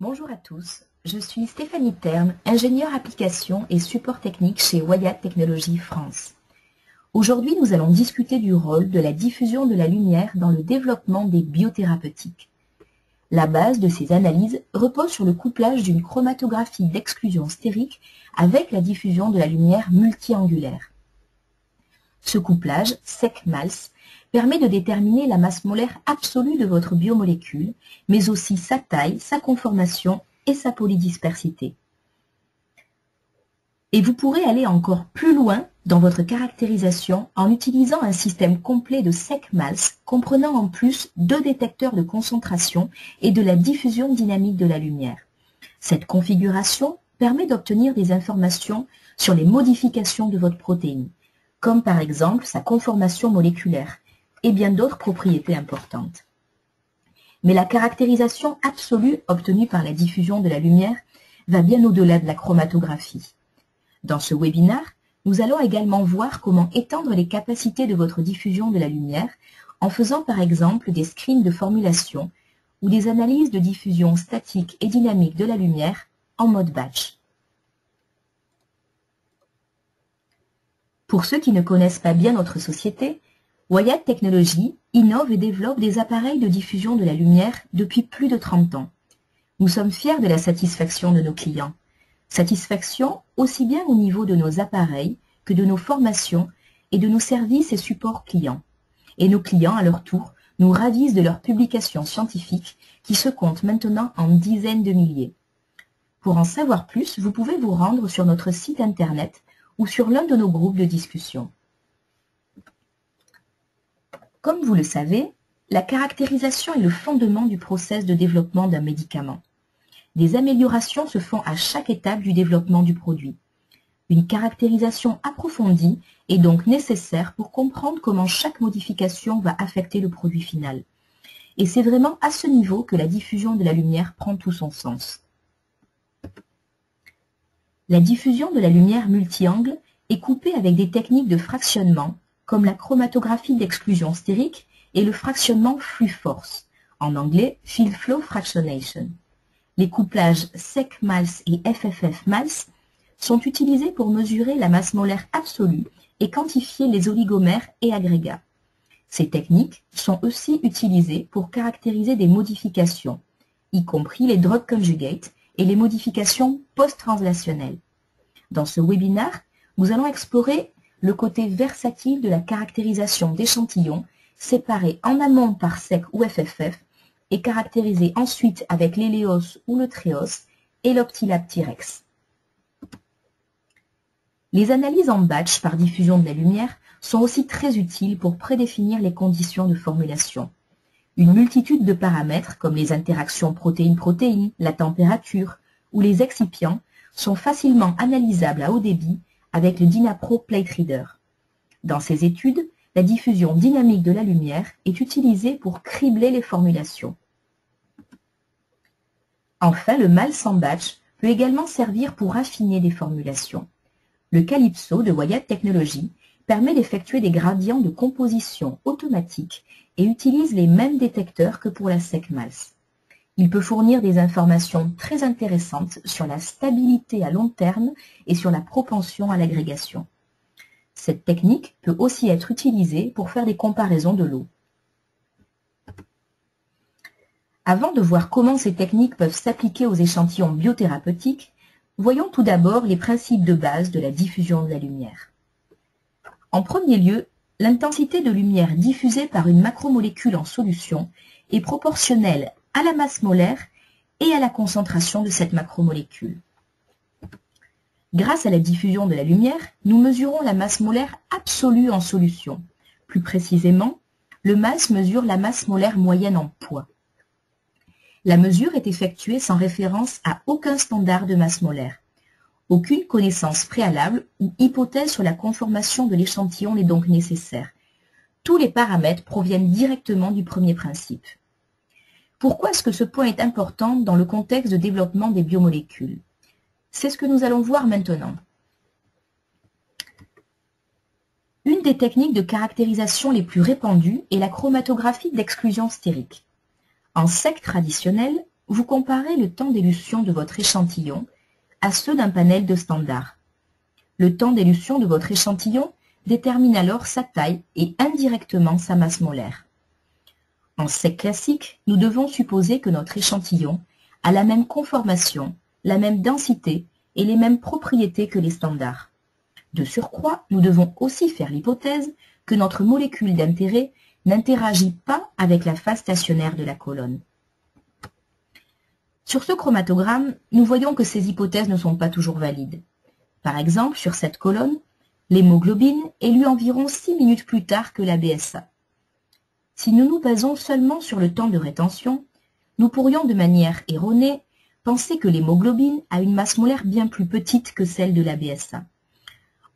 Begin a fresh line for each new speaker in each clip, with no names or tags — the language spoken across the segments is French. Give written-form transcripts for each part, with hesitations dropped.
Bonjour à tous, je suis Stéphanie Terme, ingénieure application et support technique chez Wyatt Technologies France. Aujourd'hui, nous allons discuter du rôle de la diffusion de la lumière dans le développement des biothérapeutiques. La base de ces analyses repose sur le couplage d'une chromatographie d'exclusion stérique avec la diffusion de la lumière multiangulaire. Ce couplage, SEC-MALS, permet de déterminer la masse molaire absolue de votre biomolécule, mais aussi sa taille, sa conformation et sa polydispersité. Et vous pourrez aller encore plus loin dans votre caractérisation en utilisant un système complet de SEC-MALS comprenant en plus 2 détecteurs de concentration et de la diffusion dynamique de la lumière. Cette configuration permet d'obtenir des informations sur les modifications de votre protéine, comme par exemple sa conformation moléculaire, et bien d'autres propriétés importantes. Mais la caractérisation absolue obtenue par la diffusion de la lumière va bien au-delà de la chromatographie. Dans ce webinaire, nous allons également voir comment étendre les capacités de votre diffusion de la lumière en faisant par exemple des screens de formulation ou des analyses de diffusion statique et dynamique de la lumière en mode batch. Pour ceux qui ne connaissent pas bien notre société, Wyatt Technologies innove et développe des appareils de diffusion de la lumière depuis plus de 30 ans. Nous sommes fiers de la satisfaction de nos clients. Satisfaction aussi bien au niveau de nos appareils que de nos formations et de nos services et supports clients. Et nos clients, à leur tour, nous ravissent de leurs publications scientifiques qui se comptent maintenant en dizaines de milliers. Pour en savoir plus, vous pouvez vous rendre sur notre site internet ou sur l'un de nos groupes de discussion. Comme vous le savez, la caractérisation est le fondement du process de développement d'un médicament. Des améliorations se font à chaque étape du développement du produit. Une caractérisation approfondie est donc nécessaire pour comprendre comment chaque modification va affecter le produit final. Et c'est vraiment à ce niveau que la diffusion de la lumière prend tout son sens. La diffusion de la lumière multi-angle est coupée avec des techniques de fractionnement, comme la chromatographie d'exclusion stérique et le fractionnement flux-force, en anglais Field Flow Fractionation. Les couplages SEC-MALS et FFF-MALS sont utilisés pour mesurer la masse molaire absolue et quantifier les oligomères et agrégats. Ces techniques sont aussi utilisées pour caractériser des modifications, y compris les drug conjugates et les modifications post-translationnelles. Dans ce webinaire, nous allons explorer le côté versatile de la caractérisation d'échantillons séparés en amont par SEC ou FFF et caractérisés ensuite avec l'hélios ou le tréos et l'Optilab T-Rex. Les analyses en batch par diffusion de la lumière sont aussi très utiles pour prédéfinir les conditions de formulation. Une multitude de paramètres comme les interactions protéine-protéine, la température ou les excipients sont facilement analysables à haut débit avec le Dynapro Plate Reader. Dans ces études, la diffusion dynamique de la lumière est utilisée pour cribler les formulations. Enfin, le MALS en batch peut également servir pour affiner des formulations. Le Calypso de Wyatt Technologies permet d'effectuer des gradients de composition automatiques et utilise les mêmes détecteurs que pour la SEC-MALS. Il peut fournir des informations très intéressantes sur la stabilité à long terme et sur la propension à l'agrégation. Cette technique peut aussi être utilisée pour faire des comparaisons de lots. Avant de voir comment ces techniques peuvent s'appliquer aux échantillons biothérapeutiques, voyons tout d'abord les principes de base de la diffusion de la lumière. En premier lieu, l'intensité de lumière diffusée par une macromolécule en solution est proportionnelle à la masse molaire et à la concentration de cette macromolécule. Grâce à la diffusion de la lumière, nous mesurons la masse molaire absolue en solution. Plus précisément, le MALS mesure la masse molaire moyenne en poids. La mesure est effectuée sans référence à aucun standard de masse molaire. Aucune connaissance préalable ou hypothèse sur la conformation de l'échantillon n'est donc nécessaire. Tous les paramètres proviennent directement du premier principe. Pourquoi est-ce que ce point est important dans le contexte de développement des biomolécules? C'est ce que nous allons voir maintenant. Une des techniques de caractérisation les plus répandues est la chromatographie d'exclusion stérique. En SEC traditionnel, vous comparez le temps d'élution de votre échantillon à ceux d'un panel de standard. Le temps d'élution de votre échantillon détermine alors sa taille et indirectement sa masse molaire. En sec classique, nous devons supposer que notre échantillon a la même conformation, la même densité et les mêmes propriétés que les standards. De surcroît, nous devons aussi faire l'hypothèse que notre molécule d'intérêt n'interagit pas avec la phase stationnaire de la colonne. Sur ce chromatogramme, nous voyons que ces hypothèses ne sont pas toujours valides. Par exemple, sur cette colonne, l'hémoglobine est lue environ 6 minutes plus tard que la BSA. Si nous nous basons seulement sur le temps de rétention, nous pourrions de manière erronée penser que l'hémoglobine a une masse molaire bien plus petite que celle de la BSA.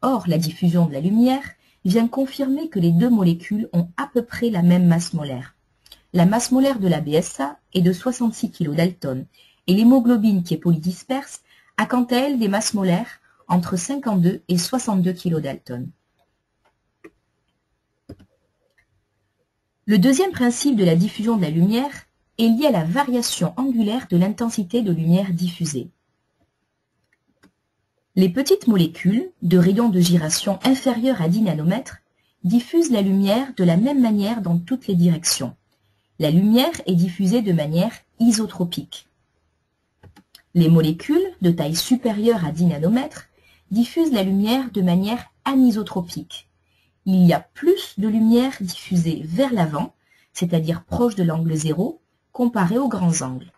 Or, la diffusion de la lumière vient confirmer que les deux molécules ont à peu près la même masse molaire. La masse molaire de la BSA est de 66 kDa et l'hémoglobine qui est polydisperse a quant à elle des masses molaires entre 52 et 62 kDa. Le deuxième principe de la diffusion de la lumière est lié à la variation angulaire de l'intensité de lumière diffusée. Les petites molécules de rayons de gyration inférieurs à 10 nanomètres diffusent la lumière de la même manière dans toutes les directions. La lumière est diffusée de manière isotropique. Les molécules de taille supérieure à 10 nanomètres diffusent la lumière de manière anisotropique. Il y a plus de lumière diffusée vers l'avant, c'est-à-dire proche de l'angle 0, comparé aux grands angles.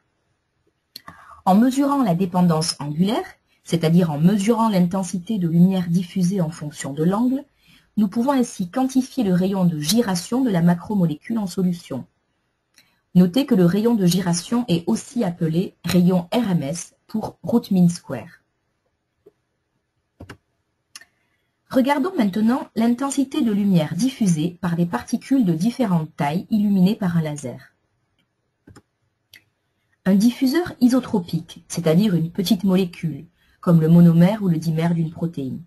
En mesurant la dépendance angulaire, c'est-à-dire en mesurant l'intensité de lumière diffusée en fonction de l'angle, nous pouvons ainsi quantifier le rayon de gyration de la macromolécule en solution. Notez que le rayon de gyration est aussi appelé rayon RMS pour root mean square. Regardons maintenant l'intensité de lumière diffusée par des particules de différentes tailles illuminées par un laser. Un diffuseur isotropique, c'est-à-dire une petite molécule, comme le monomère ou le dimère d'une protéine.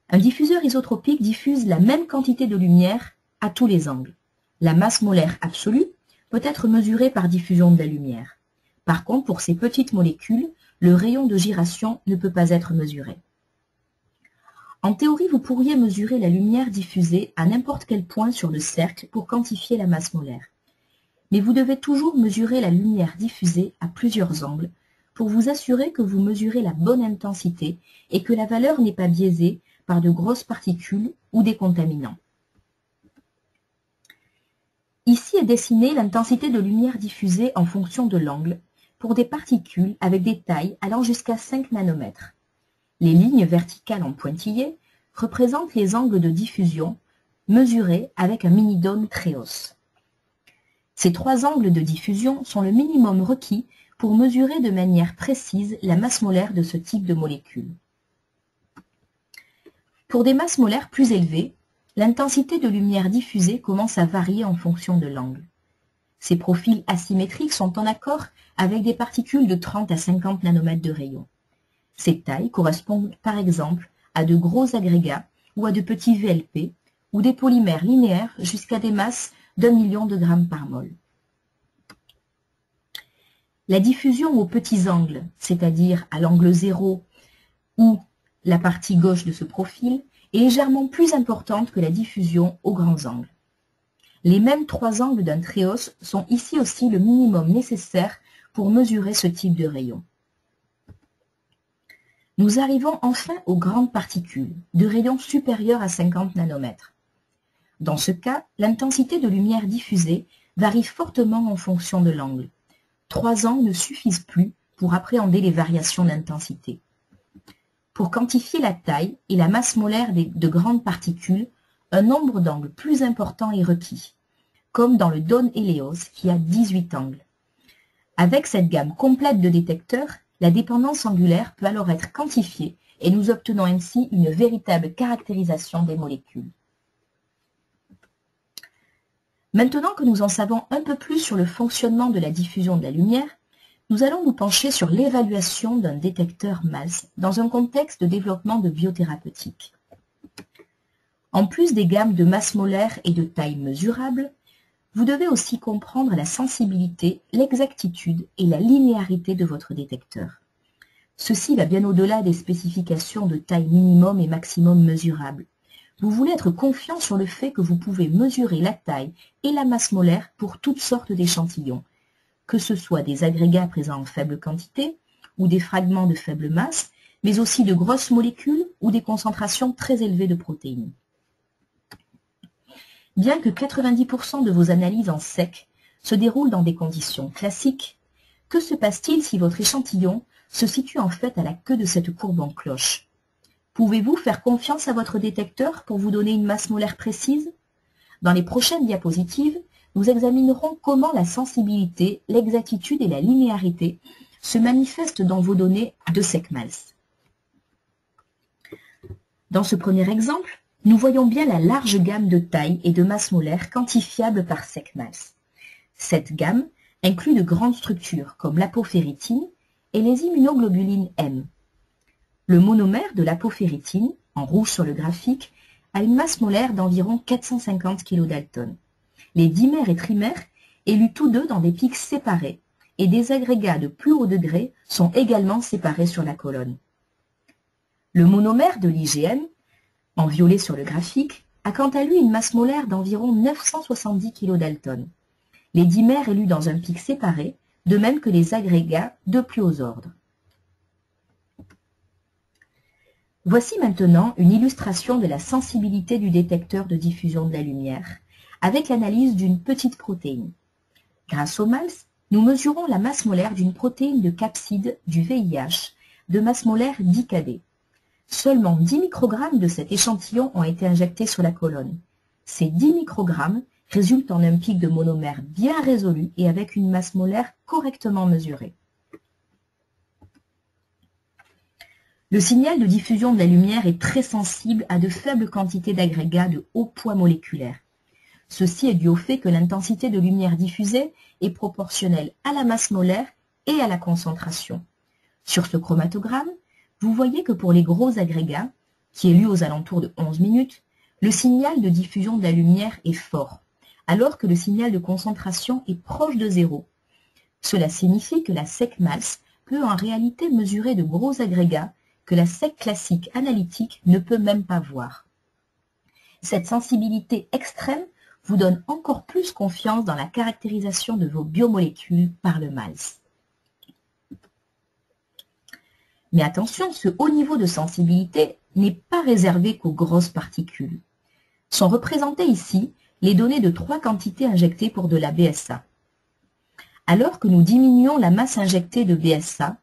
Un diffuseur isotropique diffuse la même quantité de lumière à tous les angles. La masse molaire absolue peut être mesurée par diffusion de la lumière. Par contre, pour ces petites molécules, le rayon de gyration ne peut pas être mesuré. En théorie, vous pourriez mesurer la lumière diffusée à n'importe quel point sur le cercle pour quantifier la masse molaire. Mais vous devez toujours mesurer la lumière diffusée à plusieurs angles pour vous assurer que vous mesurez la bonne intensité et que la valeur n'est pas biaisée par de grosses particules ou des contaminants. Ici est dessinée l'intensité de lumière diffusée en fonction de l'angle pour des particules avec des tailles allant jusqu'à 5 nanomètres. Les lignes verticales en pointillés représentent les angles de diffusion mesurés avec un mini-dôme Treos. Ces trois angles de diffusion sont le minimum requis pour mesurer de manière précise la masse molaire de ce type de molécule. Pour des masses molaires plus élevées, l'intensité de lumière diffusée commence à varier en fonction de l'angle. Ces profils asymétriques sont en accord avec des particules de 30 à 50 nanomètres de rayon. Ces tailles correspondent par exemple à de gros agrégats ou à de petits VLP ou des polymères linéaires jusqu'à des masses d'1 million de grammes par mol. La diffusion aux petits angles, c'est-à-dire à l'angle 0 ou la partie gauche de ce profil, est légèrement plus importante que la diffusion aux grands angles. Les mêmes trois angles d'un Treos sont ici aussi le minimum nécessaire pour mesurer ce type de rayon. Nous arrivons enfin aux grandes particules, de rayons supérieurs à 50 nanomètres. Dans ce cas, l'intensité de lumière diffusée varie fortement en fonction de l'angle. Trois angles ne suffisent plus pour appréhender les variations d'intensité. Pour quantifier la taille et la masse molaire de grandes particules, un nombre d'angles plus important est requis, comme dans le dôme Hélios qui a 18 angles. Avec cette gamme complète de détecteurs, la dépendance angulaire peut alors être quantifiée et nous obtenons ainsi une véritable caractérisation des molécules. Maintenant que nous en savons un peu plus sur le fonctionnement de la diffusion de la lumière, nous allons nous pencher sur l'évaluation d'un détecteur MALS dans un contexte de développement de biothérapeutique. En plus des gammes de masse molaire et de taille mesurable, Vous devez aussi comprendre la sensibilité, l'exactitude et la linéarité de votre détecteur. Ceci va bien au-delà des spécifications de taille minimum et maximum mesurables. Vous voulez être confiant sur le fait que vous pouvez mesurer la taille et la masse molaire pour toutes sortes d'échantillons, que ce soit des agrégats présents en faible quantité ou des fragments de faible masse, mais aussi de grosses molécules ou des concentrations très élevées de protéines. Bien que 90% de vos analyses en sec se déroulent dans des conditions classiques, que se passe-t-il si votre échantillon se situe en fait à la queue de cette courbe en cloche? Pouvez-vous faire confiance à votre détecteur pour vous donner une masse molaire précise? Dans les prochaines diapositives, nous examinerons comment la sensibilité, l'exactitude et la linéarité se manifestent dans vos données de SecMals. Dans ce premier exemple, nous voyons bien la large gamme de taille et de masse molaire quantifiables par SecMals. Cette gamme inclut de grandes structures comme l'apoféritine et les immunoglobulines M. Le monomère de l'apoféritine, en rouge sur le graphique, a une masse molaire d'environ 450 kDa. Les dimères et trimères, élus tous deux dans des pics séparés, et des agrégats de plus haut degré sont également séparés sur la colonne. Le monomère de l'IgM, en violet sur le graphique, a quant à lui une masse molaire d'environ 970 kDa. Les dimères élus dans un pic séparé, de même que les agrégats de plus haut ordre. Voici maintenant une illustration de la sensibilité du détecteur de diffusion de la lumière, avec l'analyse d'une petite protéine. Grâce au MALS, nous mesurons la masse molaire d'une protéine de capside du VIH, de masse molaire 10 Kd. Seulement 10 microgrammes de cet échantillon ont été injectés sur la colonne. Ces 10 microgrammes résultent en un pic de monomère bien résolu et avec une masse molaire correctement mesurée. Le signal de diffusion de la lumière est très sensible à de faibles quantités d'agrégats de haut poids moléculaire. Ceci est dû au fait que l'intensité de lumière diffusée est proportionnelle à la masse molaire et à la concentration. Sur ce chromatogramme, vous voyez que pour les gros agrégats, qui est lu aux alentours de 11 minutes, le signal de diffusion de la lumière est fort, alors que le signal de concentration est proche de zéro. Cela signifie que la SecMals peut en réalité mesurer de gros agrégats que la sec classique analytique ne peut même pas voir. Cette sensibilité extrême vous donne encore plus confiance dans la caractérisation de vos biomolécules par le MALS. Mais attention, ce haut niveau de sensibilité n'est pas réservé qu'aux grosses particules. Sont représentées ici les données de 3 quantités injectées pour de la BSA. Alors que nous diminuons la masse injectée de BSA,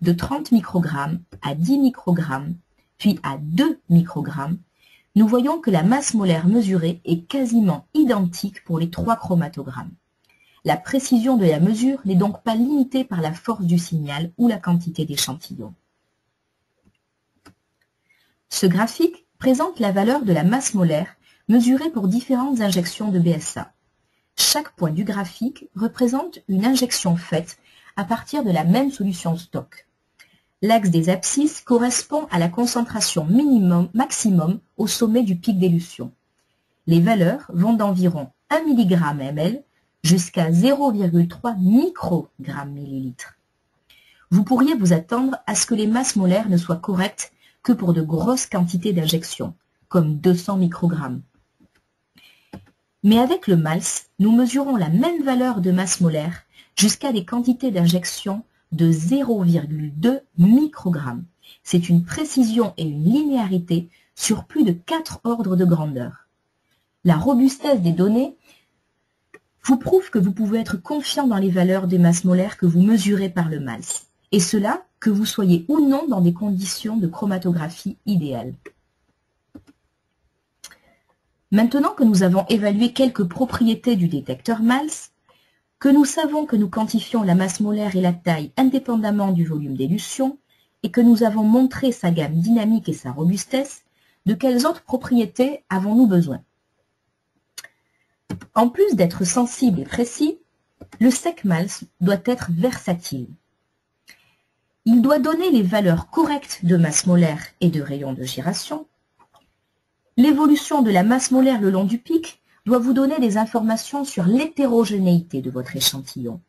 de 30 microgrammes à 10 microgrammes, puis à 2 microgrammes, nous voyons que la masse molaire mesurée est quasiment identique pour les 3 chromatogrammes. La précision de la mesure n'est donc pas limitée par la force du signal ou la quantité d'échantillons. Ce graphique présente la valeur de la masse molaire mesurée pour différentes injections de BSA. Chaque point du graphique représente une injection faite à partir de la même solution stock. L'axe des abscisses correspond à la concentration maximum au sommet du pic d'élution. Les valeurs vont d'environ 1 mg/ml jusqu'à 0,3 microgrammes/millilitre. Vous pourriez vous attendre à ce que les masses molaires ne soient correctes que pour de grosses quantités d'injection, comme 200 microgrammes. Mais avec le MALS, nous mesurons la même valeur de masse molaire jusqu'à des quantités d'injection de 0,2 microgrammes. C'est une précision et une linéarité sur plus de 4 ordres de grandeur. La robustesse des données vous prouve que vous pouvez être confiant dans les valeurs des masses molaires que vous mesurez par le MALS, et cela que vous soyez ou non dans des conditions de chromatographie idéales. Maintenant que nous avons évalué quelques propriétés du détecteur MALS, que nous savons que nous quantifions la masse molaire et la taille indépendamment du volume d'élution, et que nous avons montré sa gamme dynamique et sa robustesse, de quelles autres propriétés avons-nous besoin? En plus d'être sensible et précis, le SecMals doit être versatile. Il doit donner les valeurs correctes de masse molaire et de rayon de gyration. L'évolution de la masse molaire le long du pic doit vous donner des informations sur l'hétérogénéité de votre échantillon.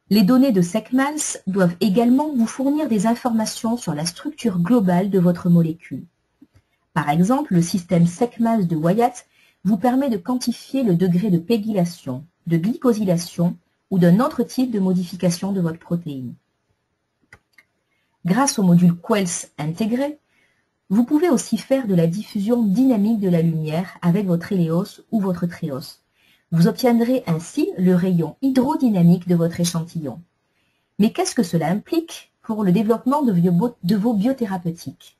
Les données de SECMALS doivent également vous fournir des informations sur la structure globale de votre molécule. Par exemple, le système SECMALS de Wyatt vous permet de quantifier le degré de pégylation, de glycosylation ou d'un autre type de modification de votre protéine. Grâce au module QELS intégré, vous pouvez aussi faire de la diffusion dynamique de la lumière avec votre hélios ou votre Treos. Vous obtiendrez ainsi le rayon hydrodynamique de votre échantillon. Mais qu'est-ce que cela implique pour le développement de vos biothérapeutiques?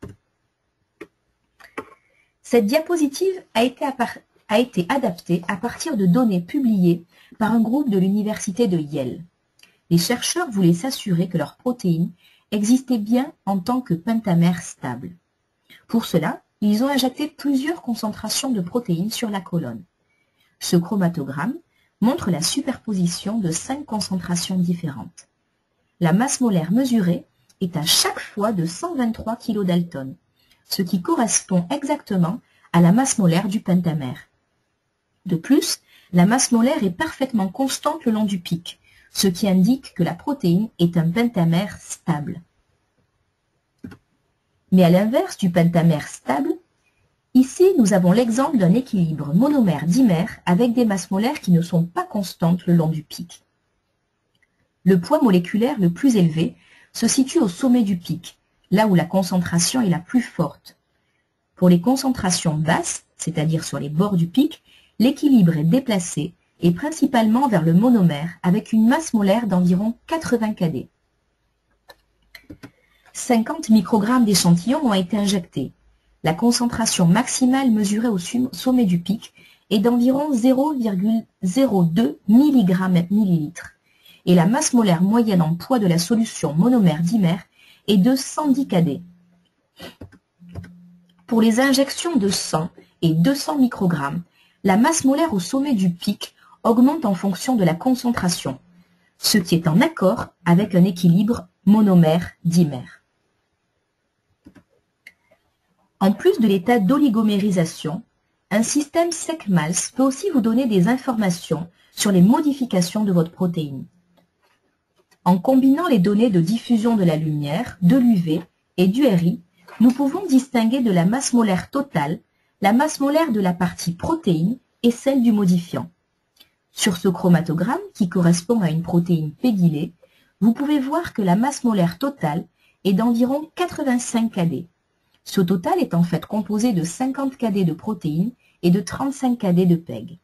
Cette diapositive a été adaptée à partir de données publiées par un groupe de l'université de Yale. Les chercheurs voulaient s'assurer que leurs protéines existaient bien en tant que pentamères stables. Pour cela, ils ont injecté plusieurs concentrations de protéines sur la colonne. Ce chromatogramme montre la superposition de 5 concentrations différentes. La masse molaire mesurée est à chaque fois de 123 kDa, ce qui correspond exactement à la masse molaire du pentamère. De plus, la masse molaire est parfaitement constante le long du pic, ce qui indique que la protéine est un pentamère stable. Mais à l'inverse du pentamère stable, ici nous avons l'exemple d'un équilibre monomère-dimère avec des masses molaires qui ne sont pas constantes le long du pic. Le poids moléculaire le plus élevé se situe au sommet du pic, là où la concentration est la plus forte. Pour les concentrations basses, c'est-à-dire sur les bords du pic, l'équilibre est déplacé et principalement vers le monomère avec une masse molaire d'environ 80 kD. 50 microgrammes d'échantillons ont été injectés. La concentration maximale mesurée au sommet du pic est d'environ 0,02 mg/ml et la masse molaire moyenne en poids de la solution monomère-dimère est de 110 kD. Pour les injections de 100 et 200 microgrammes, la masse molaire au sommet du pic augmente en fonction de la concentration, ce qui est en accord avec un équilibre monomère-dimère. En plus de l'état d'oligomérisation, un système SECMALS peut aussi vous donner des informations sur les modifications de votre protéine. En combinant les données de diffusion de la lumière, de l'UV et du RI, nous pouvons distinguer de la masse molaire totale, la masse molaire de la partie protéine et celle du modifiant. Sur ce chromatogramme, qui correspond à une protéine pégylée, vous pouvez voir que la masse molaire totale est d'environ 85 kD. Ce total est en fait composé de 50 kD de protéines et de 35 kD de PEG.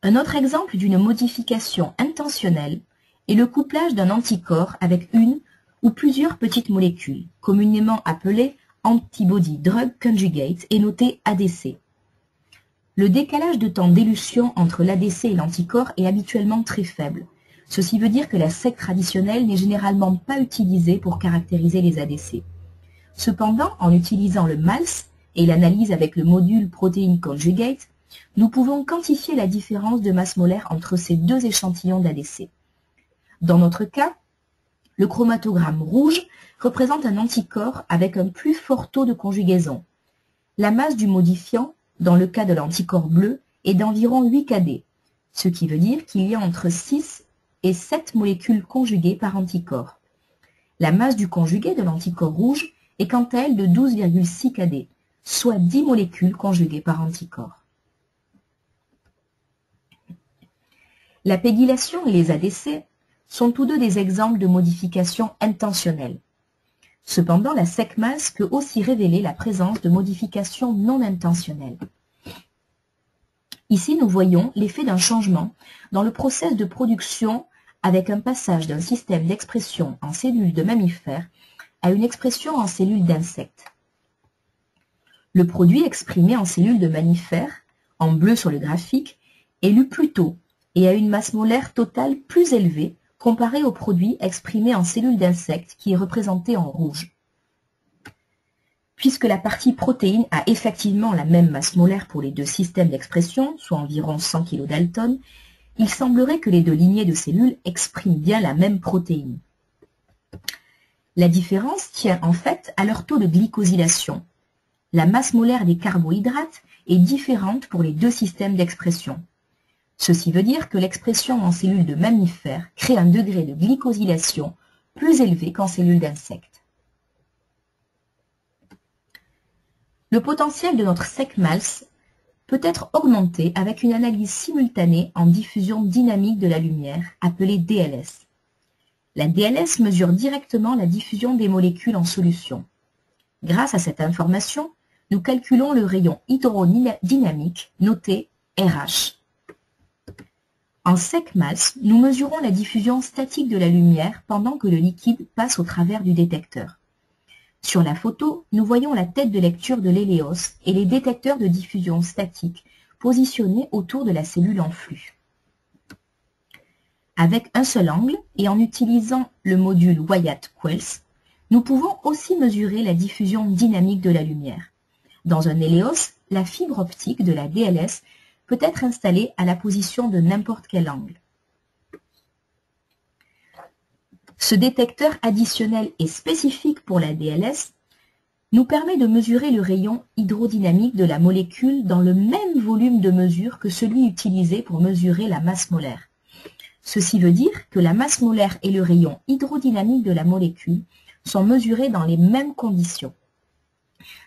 Un autre exemple d'une modification intentionnelle est le couplage d'un anticorps avec une ou plusieurs petites molécules, communément appelées Antibody Drug Conjugate et notées ADC. Le décalage de temps d'élution entre l'ADC et l'anticorps est habituellement très faible. Ceci veut dire que la SEC traditionnelle n'est généralement pas utilisée pour caractériser les ADC. Cependant, en utilisant le MALS et l'analyse avec le module Protein Conjugate, nous pouvons quantifier la différence de masse molaire entre ces deux échantillons d'ADC. Dans notre cas, le chromatogramme rouge représente un anticorps avec un plus fort taux de conjugaison. La masse du modifiant, dans le cas de l'anticorps bleu, est d'environ 8 kD, ce qui veut dire qu'il y a entre 6 et 7 molécules conjuguées par anticorps. La masse du conjugué de l'anticorps rouge est quant à elle de 12,6 kD, soit 10 molécules conjuguées par anticorps. La pégylation et les ADC sont tous deux des exemples de modifications intentionnelles. Cependant, la SECMALS peut aussi révéler la présence de modifications non intentionnelles. Ici, nous voyons l'effet d'un changement dans le process de production avec un passage d'un système d'expression en cellules de mammifères à une expression en cellules d'insectes. Le produit exprimé en cellules de mammifères, en bleu sur le graphique, est lu plus tôt et a une masse molaire totale plus élevée comparé au produit exprimé en cellules d'insectes qui est représenté en rouge. Puisque la partie protéine a effectivement la même masse molaire pour les deux systèmes d'expression, soit environ 100 kDa, il semblerait que les deux lignées de cellules expriment bien la même protéine. La différence tient en fait à leur taux de glycosylation. la masse molaire des carbohydrates est différente pour les deux systèmes d'expression. Ceci veut dire que l'expression en cellules de mammifères crée un degré de glycosylation plus élevé qu'en cellules d'insectes. Le potentiel de notre SEC-MALS peut être augmenté avec une analyse simultanée en diffusion dynamique de la lumière, appelée DLS. La DLS mesure directement la diffusion des molécules en solution. Grâce à cette information, nous calculons le rayon hydrodynamique, noté RH. En SEC-MALS, nous mesurons la diffusion statique de la lumière pendant que le liquide passe au travers du détecteur. Sur la photo, nous voyons la tête de lecture de l'hélios et les détecteurs de diffusion statique positionnés autour de la cellule en flux. Avec un seul angle et en utilisant le module Wyatt-Quells, nous pouvons aussi mesurer la diffusion dynamique de la lumière. Dans un hélios, la fibre optique de la DLS peut être installée à la position de n'importe quel angle. Ce détecteur additionnel et spécifique pour la DLS nous permet de mesurer le rayon hydrodynamique de la molécule dans le même volume de mesure que celui utilisé pour mesurer la masse molaire. Ceci veut dire que la masse molaire et le rayon hydrodynamique de la molécule sont mesurés dans les mêmes conditions,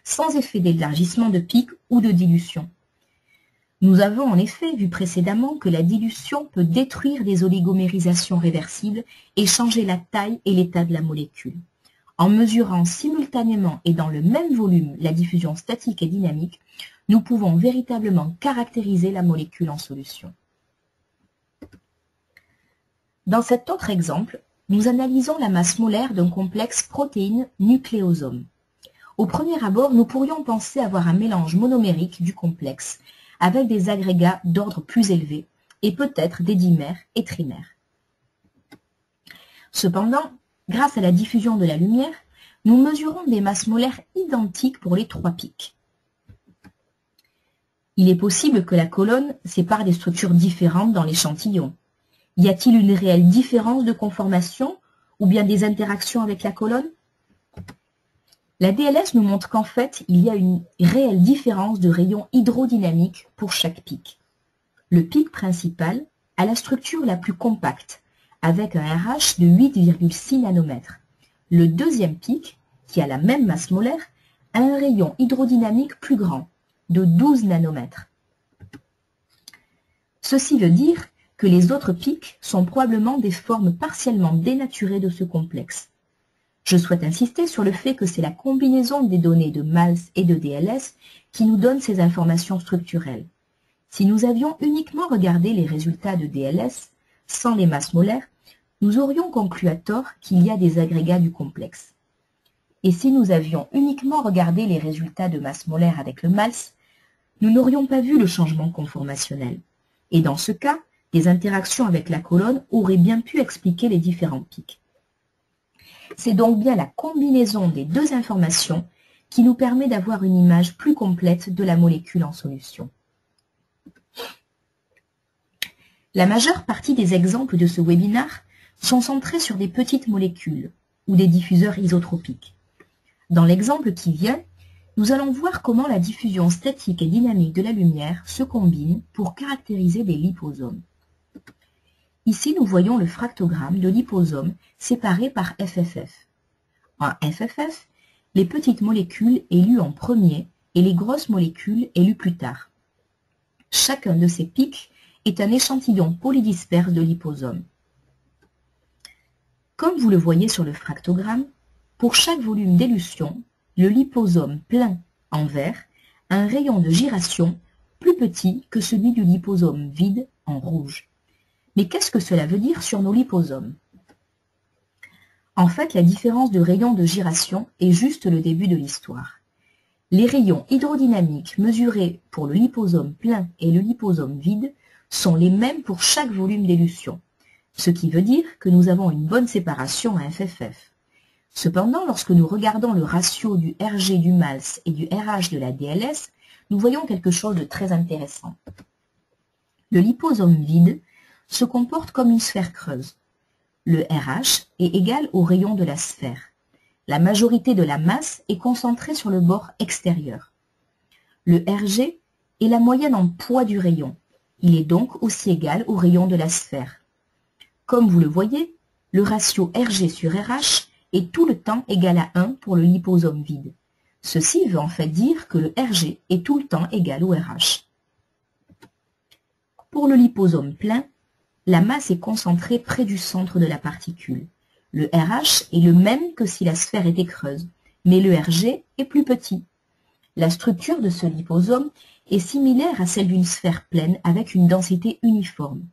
sans effet d'élargissement de pic ou de dilution. Nous avons en effet vu précédemment que la dilution peut détruire des oligomérisations réversibles et changer la taille et l'état de la molécule. En mesurant simultanément et dans le même volume la diffusion statique et dynamique, nous pouvons véritablement caractériser la molécule en solution. Dans cet autre exemple, nous analysons la masse molaire d'un complexe protéine-nucléosome. Au premier abord, nous pourrions penser avoir un mélange monomérique du complexe, avec des agrégats d'ordre plus élevé, et peut-être des dimères et trimères. Cependant, grâce à la diffusion de la lumière, nous mesurons des masses molaires identiques pour les trois pics. Il est possible que la colonne sépare des structures différentes dans l'échantillon. Y a-t-il une réelle différence de conformation ou bien des interactions avec la colonne? La DLS nous montre qu'en fait, il y a une réelle différence de rayon hydrodynamique pour chaque pic. Le pic principal a la structure la plus compacte, avec un RH de 8,6 nanomètres. Le deuxième pic, qui a la même masse molaire, a un rayon hydrodynamique plus grand, de 12 nanomètres. Ceci veut dire que les autres pics sont probablement des formes partiellement dénaturées de ce complexe. Je souhaite insister sur le fait que c'est la combinaison des données de MALS et de DLS qui nous donne ces informations structurelles. Si nous avions uniquement regardé les résultats de DLS, sans les masses molaires, nous aurions conclu à tort qu'il y a des agrégats du complexe. Et si nous avions uniquement regardé les résultats de masse molaire avec le MALS, nous n'aurions pas vu le changement conformationnel. Et dans ce cas, des interactions avec la colonne auraient bien pu expliquer les différents pics. C'est donc bien la combinaison des deux informations qui nous permet d'avoir une image plus complète de la molécule en solution. La majeure partie des exemples de ce webinaire sont centrés sur des petites molécules ou des diffuseurs isotropiques. Dans l'exemple qui vient, nous allons voir comment la diffusion statique et dynamique de la lumière se combine pour caractériser des liposomes. Ici, nous voyons le fractogramme de liposomes séparés par FFF. En FFF, les petites molécules élues en premier et les grosses molécules élues plus tard. Chacun de ces pics est un échantillon polydisperse de liposomes. Comme vous le voyez sur le fractogramme, pour chaque volume d'élution, le liposome plein en vert a un rayon de gyration plus petit que celui du liposome vide en rouge. Mais qu'est-ce que cela veut dire sur nos liposomes? En fait, la différence de rayon de gyration est juste le début de l'histoire. Les rayons hydrodynamiques mesurés pour le liposome plein et le liposome vide sont les mêmes pour chaque volume d'élution, ce qui veut dire que nous avons une bonne séparation à FFF. Cependant, lorsque nous regardons le ratio du RG du MALS et du RH de la DLS, nous voyons quelque chose de très intéressant. Le liposome vide se comporte comme une sphère creuse. Le RH est égal au rayon de la sphère. La majorité de la masse est concentrée sur le bord extérieur. Le Rg est la moyenne en poids du rayon. Il est donc aussi égal au rayon de la sphère. Comme vous le voyez, le ratio Rg sur RH est tout le temps égal à 1 pour le liposome vide. Ceci veut en fait dire que le Rg est tout le temps égal au RH. Pour le liposome plein, la masse est concentrée près du centre de la particule. Le RH est le même que si la sphère était creuse, mais le Rg est plus petit. La structure de ce liposome est similaire à celle d'une sphère pleine avec une densité uniforme.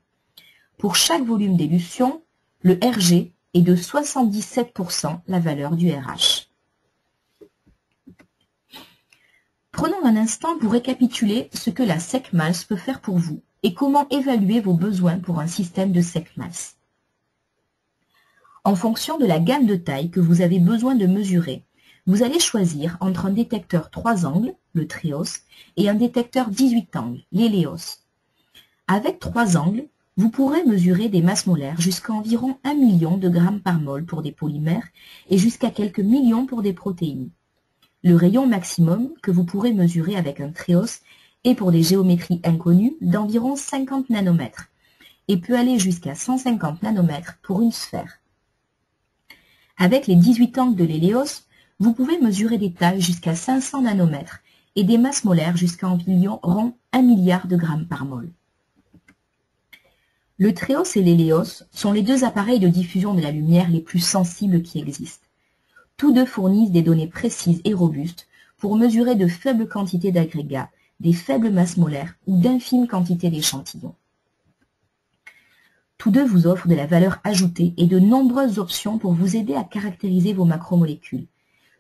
Pour chaque volume d'élution, le Rg est de 77% la valeur du RH. Prenons un instant pour récapituler ce que la SEC-MALS peut faire pour vous et comment évaluer vos besoins pour un système de SEC-MALS. En fonction de la gamme de taille que vous avez besoin de mesurer, vous allez choisir entre un détecteur 3 angles, le TRIOS, et un détecteur 18 angles, l'HELIOS. Avec 3 angles, vous pourrez mesurer des masses molaires jusqu'à environ 1 million de grammes par mol pour des polymères et jusqu'à quelques millions pour des protéines. Le rayon maximum que vous pourrez mesurer avec un TRIOS est pour des géométries inconnues d'environ 50 nanomètres et peut aller jusqu'à 150 nanomètres pour une sphère. Avec les 18 angles de l'HELIOS, vous pouvez mesurer des tailles jusqu'à 500 nanomètres et des masses molaires jusqu'à environ 1 milliard de grammes par mol. Le TRIOS et l'HELIOS sont les deux appareils de diffusion de la lumière les plus sensibles qui existent. Tous deux fournissent des données précises et robustes pour mesurer de faibles quantités d'agrégats, des faibles masses molaires ou d'infimes quantités d'échantillons. Tous deux vous offrent de la valeur ajoutée et de nombreuses options pour vous aider à caractériser vos macromolécules.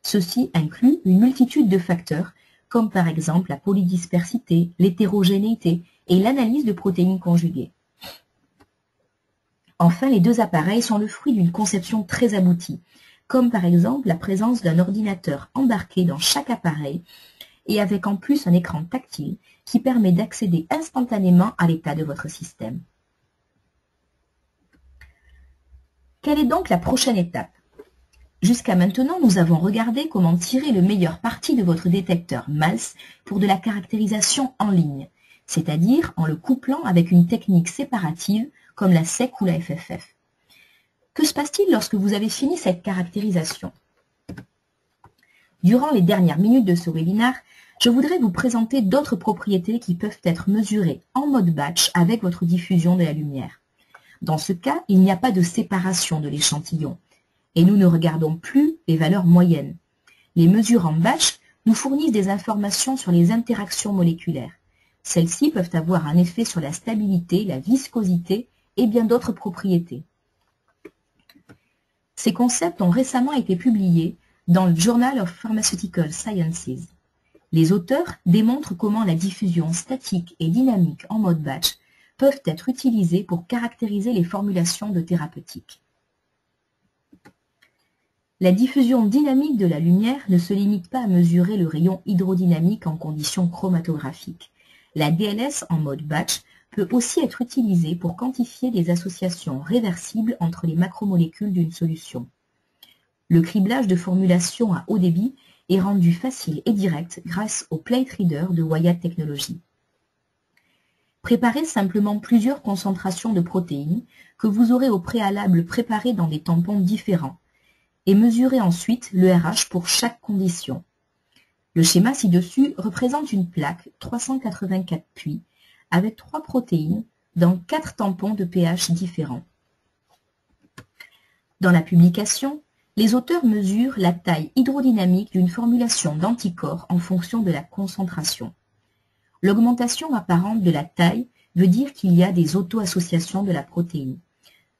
Ceci inclut une multitude de facteurs, comme par exemple la polydispersité, l'hétérogénéité et l'analyse de protéines conjuguées. Enfin, les deux appareils sont le fruit d'une conception très aboutie, comme par exemple la présence d'un ordinateur embarqué dans chaque appareil et avec en plus un écran tactile qui permet d'accéder instantanément à l'état de votre système. Quelle est donc la prochaine étape? Jusqu'à maintenant, nous avons regardé comment tirer le meilleur parti de votre détecteur MALS pour de la caractérisation en ligne, c'est-à-dire en le couplant avec une technique séparative comme la SEC ou la FFF. Que se passe-t-il lorsque vous avez fini cette caractérisation? Durant les dernières minutes de ce webinaire, je voudrais vous présenter d'autres propriétés qui peuvent être mesurées en mode batch avec votre diffusion de la lumière. Dans ce cas, il n'y a pas de séparation de l'échantillon et nous ne regardons plus les valeurs moyennes. Les mesures en batch nous fournissent des informations sur les interactions moléculaires. Celles-ci peuvent avoir un effet sur la stabilité, la viscosité et bien d'autres propriétés. Ces concepts ont récemment été publiés dans le Journal of Pharmaceutical Sciences. Les auteurs démontrent comment la diffusion statique et dynamique en mode batch peuvent être utilisées pour caractériser les formulations de thérapeutiques. La diffusion dynamique de la lumière ne se limite pas à mesurer le rayon hydrodynamique en conditions chromatographiques. La DLS en mode batch peut aussi être utilisée pour quantifier des associations réversibles entre les macromolécules d'une solution. Le criblage de formulations à haut débit est rendu facile et direct grâce au Plate Reader de Wyatt Technology. Préparez simplement plusieurs concentrations de protéines que vous aurez au préalable préparées dans des tampons différents et mesurez ensuite le RH pour chaque condition. Le schéma ci-dessus représente une plaque 384 puits avec 3 protéines dans 4 tampons de pH différents. Dans la publication, les auteurs mesurent la taille hydrodynamique d'une formulation d'anticorps en fonction de la concentration. L'augmentation apparente de la taille veut dire qu'il y a des auto-associations de la protéine.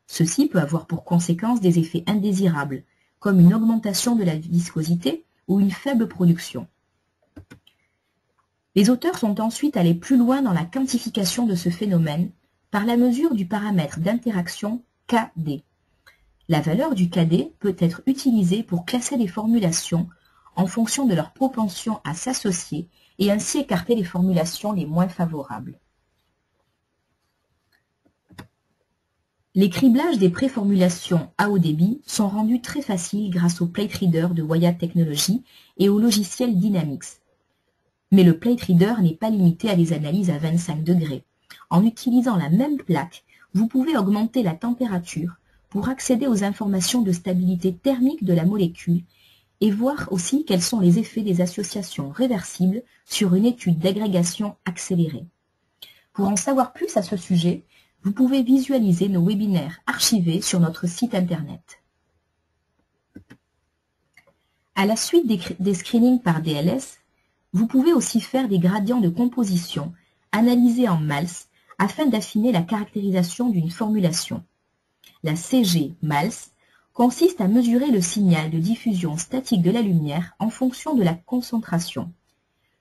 Ceci peut avoir pour conséquence des effets indésirables, comme une augmentation de la viscosité ou une faible production. Les auteurs sont ensuite allés plus loin dans la quantification de ce phénomène par la mesure du paramètre d'interaction KD. La valeur du KD peut être utilisée pour classer les formulations en fonction de leur propension à s'associer et ainsi écarter les formulations les moins favorables. Les criblages des préformulations à haut débit sont rendus très faciles grâce au Plate Reader de Wyatt Technology et au logiciel Dynamics. Mais le plate reader n'est pas limité à des analyses à 25 degrés. En utilisant la même plaque, vous pouvez augmenter la température pour accéder aux informations de stabilité thermique de la molécule et voir aussi quels sont les effets des associations réversibles sur une étude d'agrégation accélérée. Pour en savoir plus à ce sujet, vous pouvez visualiser nos webinaires archivés sur notre site internet. À la suite des screenings par DLS, vous pouvez aussi faire des gradients de composition analysés en MALS afin d'affiner la caractérisation d'une formulation. La CG-MALS consiste à mesurer le signal de diffusion statique de la lumière en fonction de la concentration.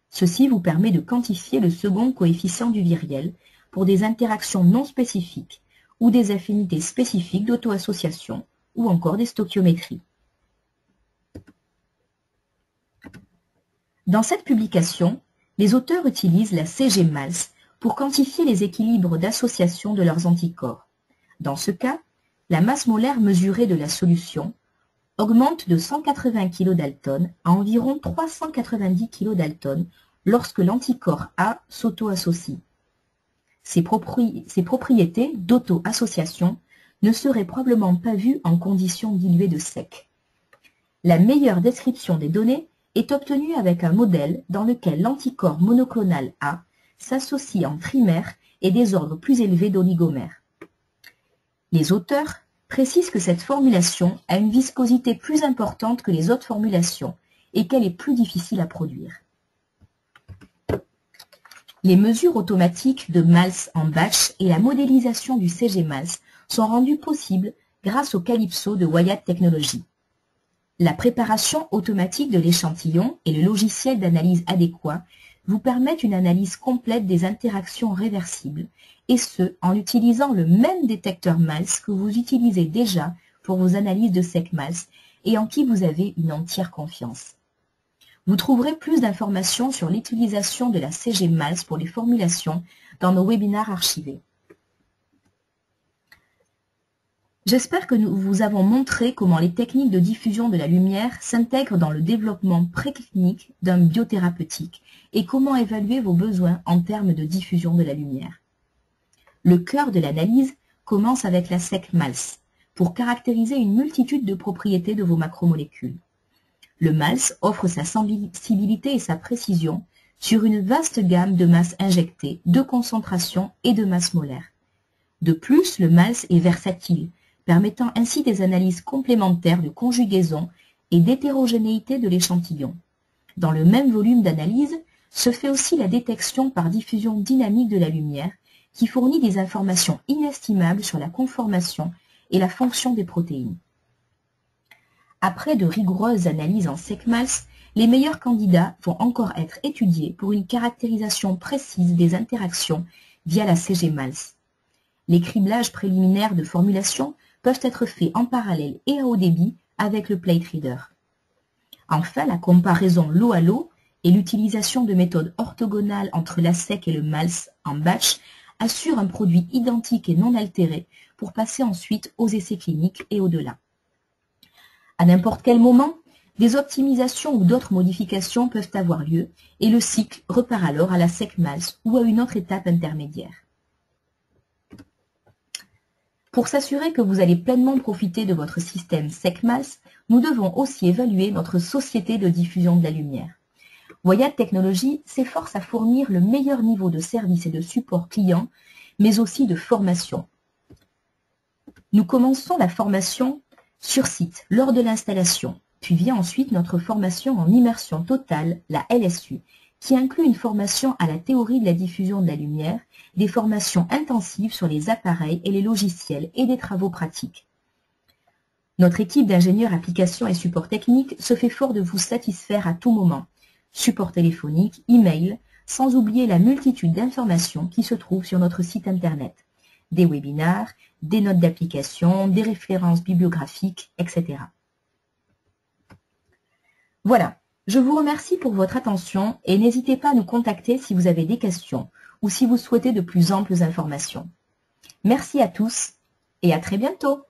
Ceci vous permet de quantifier le second coefficient du viriel pour des interactions non spécifiques ou des affinités spécifiques d'auto-association ou encore des stoichiométries. Dans cette publication, les auteurs utilisent la CG-MALS pour quantifier les équilibres d'association de leurs anticorps. Dans ce cas, la masse molaire mesurée de la solution augmente de 180 kDa à environ 390 kDa lorsque l'anticorps A s'auto-associe. Ces propriétés d'auto-association ne seraient probablement pas vues en conditions diluées de sec. La meilleure description des données est obtenue avec un modèle dans lequel l'anticorps monoclonal A s'associe en trimère et des ordres plus élevés d'oligomères. Les auteurs précisent que cette formulation a une viscosité plus importante que les autres formulations et qu'elle est plus difficile à produire. Les mesures automatiques de MALS en batch et la modélisation du CG-MALS sont rendues possibles grâce au Calypso de Wyatt Technology. La préparation automatique de l'échantillon et le logiciel d'analyse adéquat vous permettent une analyse complète des interactions réversibles, et ce, en utilisant le même détecteur MALS que vous utilisez déjà pour vos analyses de SEC-MALS et en qui vous avez une entière confiance. Vous trouverez plus d'informations sur l'utilisation de la CG-MALS pour les formulations dans nos webinaires archivés. J'espère que nous vous avons montré comment les techniques de diffusion de la lumière s'intègrent dans le développement préclinique d'un biothérapeutique et comment évaluer vos besoins en termes de diffusion de la lumière. Le cœur de l'analyse commence avec la SEC-MALS pour caractériser une multitude de propriétés de vos macromolécules. Le MALS offre sa sensibilité et sa précision sur une vaste gamme de masses injectées, de concentration et de masse molaire. De plus, le MALS est versatile, permettant ainsi des analyses complémentaires de conjugaison et d'hétérogénéité de l'échantillon. Dans le même volume d'analyse, se fait aussi la détection par diffusion dynamique de la lumière, qui fournit des informations inestimables sur la conformation et la fonction des protéines. Après de rigoureuses analyses en SEC-MALS, les meilleurs candidats vont encore être étudiés pour une caractérisation précise des interactions via la CG-MALS. Les criblages préliminaires de formulation peuvent être faits en parallèle et à haut débit avec le plate reader. Enfin, la comparaison lot à lot et l'utilisation de méthodes orthogonales entre la SEC et le MALS en batch assurent un produit identique et non altéré pour passer ensuite aux essais cliniques et au-delà. À n'importe quel moment, des optimisations ou d'autres modifications peuvent avoir lieu et le cycle repart alors à la SEC-MALS ou à une autre étape intermédiaire. Pour s'assurer que vous allez pleinement profiter de votre système SEC-MALS, nous devons aussi évaluer notre société de diffusion de la lumière. Wyatt Technology s'efforce à fournir le meilleur niveau de service et de support client, mais aussi de formation. Nous commençons la formation sur site lors de l'installation, puis vient ensuite notre formation en immersion totale, la LSU, qui inclut une formation à la théorie de la diffusion de la lumière, des formations intensives sur les appareils et les logiciels et des travaux pratiques. Notre équipe d'ingénieurs applications et support technique se fait fort de vous satisfaire à tout moment. Support téléphonique, email, sans oublier la multitude d'informations qui se trouvent sur notre site internet. Des webinaires, des notes d'application, des références bibliographiques, etc. Voilà, je vous remercie pour votre attention et n'hésitez pas à nous contacter si vous avez des questions ou si vous souhaitez de plus amples informations. Merci à tous et à très bientôt.